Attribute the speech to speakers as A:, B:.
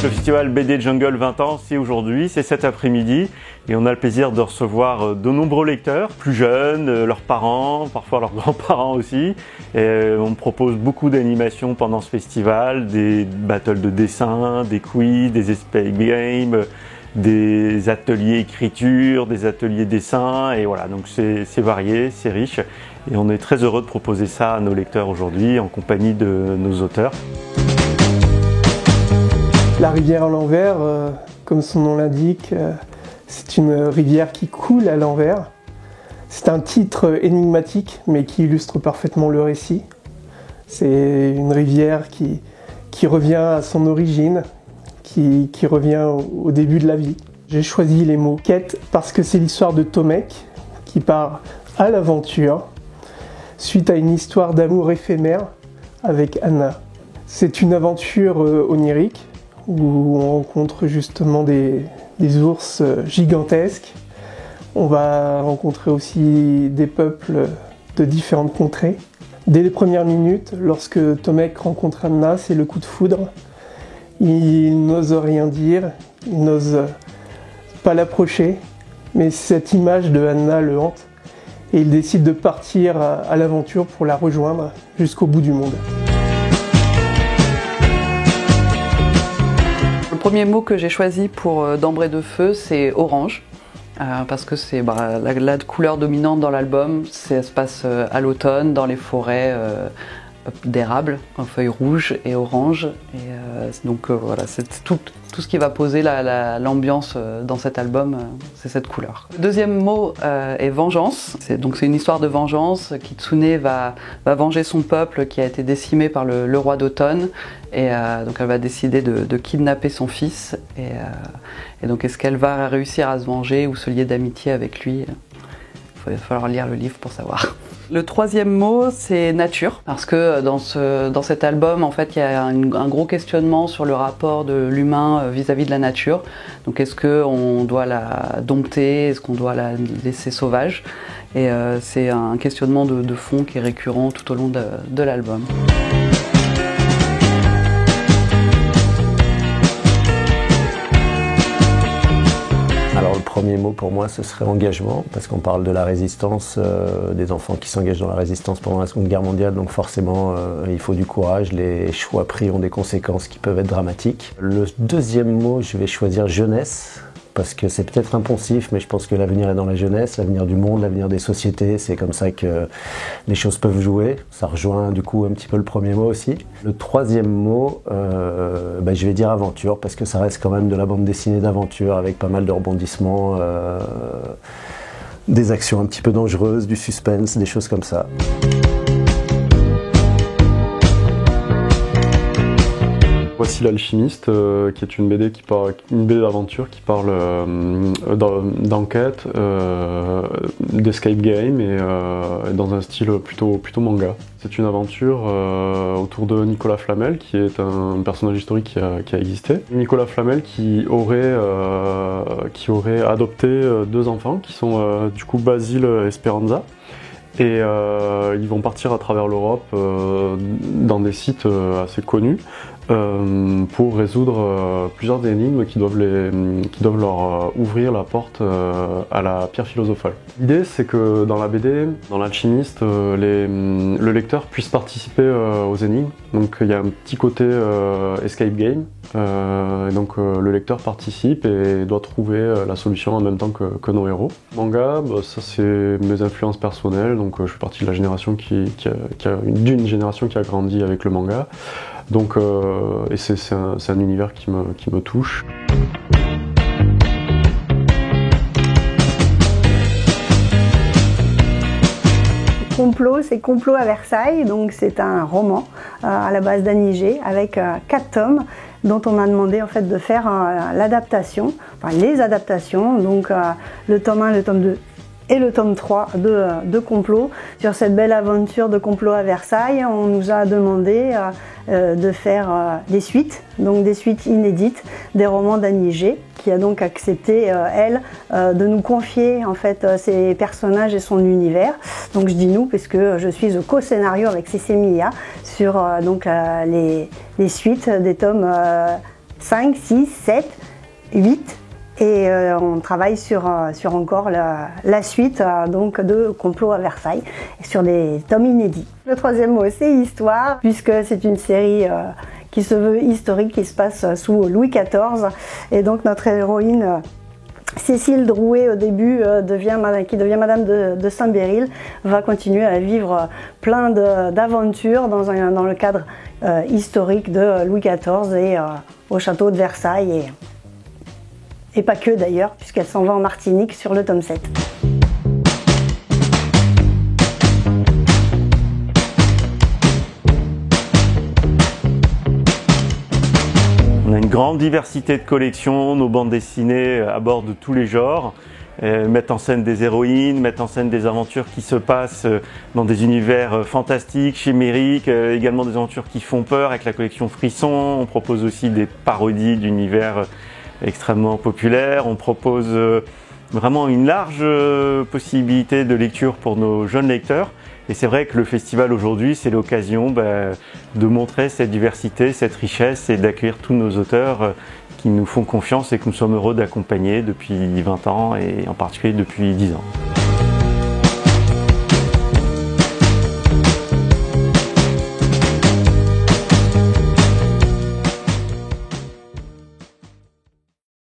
A: Le festival BD Jungle 20 ans, c'est aujourd'hui, c'est cet après-midi et on a le plaisir de recevoir de nombreux lecteurs, plus jeunes, leurs parents, parfois leurs grands-parents aussi. Et on propose beaucoup d'animations pendant ce festival, des battles de dessin, des quiz, des escape games, des ateliers écriture, des ateliers dessin et voilà, donc c'est varié, c'est riche et on est très heureux de proposer ça à nos lecteurs aujourd'hui en compagnie de nos auteurs.
B: La rivière à l'envers, comme son nom l'indique, c'est une rivière qui coule à l'envers. C'est un titre énigmatique, mais qui illustre parfaitement le récit. C'est une rivière qui revient à son origine, qui revient au début de la vie. J'ai choisi les mots « quête » parce que c'est l'histoire de Tomek qui part à l'aventure suite à une histoire d'amour éphémère avec Anna. C'est une aventure onirique, où on rencontre justement des ours gigantesques. On va rencontrer aussi des peuples de différentes contrées. Dès les premières minutes, lorsque Tomek rencontre Anna, c'est le coup de foudre. Il n'ose rien dire, il n'ose pas l'approcher, mais cette image de Anna le hante et il décide de partir à l'aventure pour la rejoindre jusqu'au bout du monde.
C: Le premier mot que j'ai choisi pour d'embrée de feu, c'est orange, parce que c'est la couleur dominante dans l'album. Ça se passe à l'automne, dans les forêts d'érable, en feuilles rouges et oranges. Et donc voilà, c'est tout ce qui va poser l'ambiance dans cet album, c'est cette couleur. Le deuxième mot est vengeance. C'est une histoire de vengeance. Kitsune va venger son peuple qui a été décimé par le roi d'automne. Et donc elle va décider de kidnapper son fils. Et donc est-ce qu'elle va réussir à se venger ou se lier d'amitié avec lui? Il va falloir lire le livre pour savoir. Le troisième mot, c'est nature, parce que dans cet album, en fait, il y a un gros questionnement sur le rapport de l'humain vis-à-vis de la nature. Donc, est-ce qu'on doit la dompter? Est-ce qu'on doit la laisser sauvage? Et c'est un questionnement de fond qui est récurrent tout au long de l'album.
D: Alors le premier mot pour moi ce serait engagement, parce qu'on parle de la résistance, des enfants qui s'engagent dans la résistance pendant la Seconde Guerre mondiale, donc forcément il faut du courage, les choix pris ont des conséquences qui peuvent être dramatiques. Le deuxième mot, je vais choisir jeunesse, parce que c'est peut-être impensif, mais je pense que l'avenir est dans la jeunesse, l'avenir du monde, l'avenir des sociétés, c'est comme ça que les choses peuvent jouer. Ça rejoint du coup un petit peu le premier mot aussi. Le troisième mot, je vais dire aventure, parce que ça reste quand même de la bande dessinée d'aventure, avec pas mal de rebondissements, des actions un petit peu dangereuses, du suspense, des choses comme ça.
E: Voici l'Alchimiste, qui est une BD d'aventure qui parle d'enquête, d'escape game et dans un style plutôt manga. C'est une aventure autour de Nicolas Flamel, qui est un personnage historique qui a existé. Nicolas Flamel qui aurait adopté deux enfants qui sont du coup Basile et Speranza. Et ils vont partir à travers l'Europe dans des sites assez connus pour résoudre plusieurs énigmes qui doivent leur ouvrir la porte à la pierre philosophale. L'idée, c'est que dans la BD, dans l'Alchimiste, le lecteur puisse participer aux énigmes. Donc il y a un petit côté escape game. Donc le lecteur participe et doit trouver la solution en même temps que nos héros. Manga, ça c'est mes influences personnelles. Donc je fais partie de la génération d'une génération qui a grandi avec le manga. Donc, et c'est un univers qui me touche.
F: Complot, c'est Complot à Versailles, donc c'est un roman à la base d'Annie G avec 4 tomes dont on m'a demandé en fait de faire l'adaptation, enfin les adaptations, donc le tome 1, le tome 2 et le tome 3 de Complot. Sur cette belle aventure de Complot à Versailles, on nous a demandé de faire des suites, donc des suites inédites, des romans d'Annie G, qui a donc accepté, elle, de nous confier en fait ses personnages et son univers. Donc je dis nous, puisque je suis au co-scénario avec Cécile Milla sur les suites des tomes 5, 6, 7, 8. Et on travaille sur encore la suite donc de Complot à Versailles, sur des tomes inédits. Le troisième mot, c'est histoire, puisque c'est une série qui se veut historique, qui se passe sous Louis XIV. Et donc notre héroïne, Cécile Drouet, au début, qui devient Madame de Saint-Béryl, va continuer à vivre plein d'aventures dans le cadre historique de Louis XIV et au château de Versailles. Et pas que d'ailleurs, puisqu'elle s'en va en Martinique sur le tome 7.
A: On a une grande diversité de collections, nos bandes dessinées abordent tous les genres, mettent en scène des héroïnes, mettent en scène des aventures qui se passent dans des univers fantastiques, chimériques, également des aventures qui font peur avec la collection Frisson. On propose aussi des parodies d'univers extrêmement populaires. On propose vraiment une large possibilité de lecture pour nos jeunes lecteurs. Et c'est vrai que le festival aujourd'hui, c'est l'occasion de montrer cette diversité, cette richesse et d'accueillir tous nos auteurs qui nous font confiance et que nous sommes heureux d'accompagner depuis 20 ans et en particulier depuis 10 ans.